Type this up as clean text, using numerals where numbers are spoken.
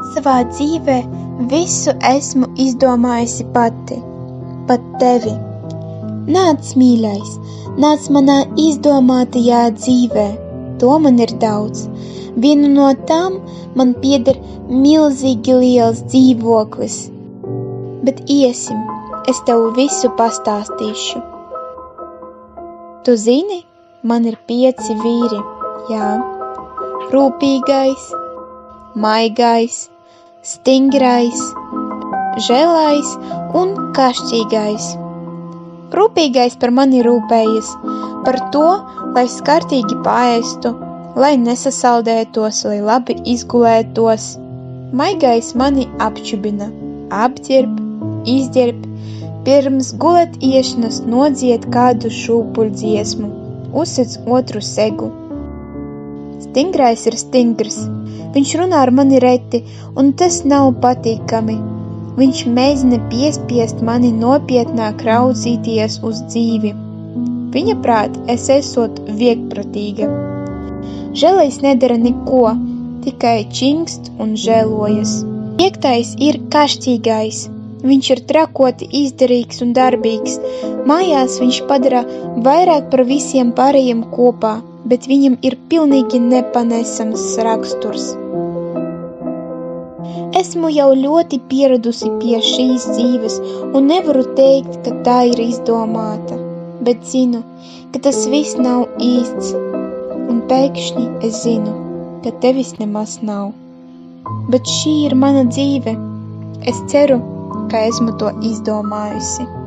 Savā dzīvē visu esmu izdomājusi pati, pat tevi. Nāc, mīļais, nāc manā izdomātajā dzīvē, to man ir daudz. Vienu no tām man pieder milzīgi liels dzīvoklis. Bet iesim, es tev visu pastāstīšu. Tu zini, man ir 5 vīri, jā. Rūpīgais, maigais, stingrais, žēlais un kašķīgais. Rūpīgais par mani rūpējas, par to, lai es kārtīgi paēstu, lai nesasaldētos, lai labi izgulētos. Maigais mani apčubina, apģērb, izģērb, pirms gulēt iešanas nodzied kādu šūpuļdziesmu, uzsec otru seglu. Stingrais ir stingrs, viņš runā ar mani reti, un tas nav patīkami. Viņš mēģina piespiest mani nopietnāk raudzīties uz dzīvi. Viņa prāt, es esot viegpratīga. Žēlais nedara neko, tikai čingst un žēlojas. 5. ir kašķīgais. Viņš ir trakoti izdarīgs un darbīgs. Mājās viņš padara vairāk par visiem pārējiem kopā, bet viņam ir pilnīgi nepanesams raksturs. Esmu jau ļoti pieradusi pie šīs dzīves un nevaru teikt, ka tā ir izdomāta, bet zinu, ka tas viss nav īsts, un pēkšņi es zinu, ka tevis nemaz nav. Bet šī ir mana dzīve. Es ceru, ka esmu to izdomājusi.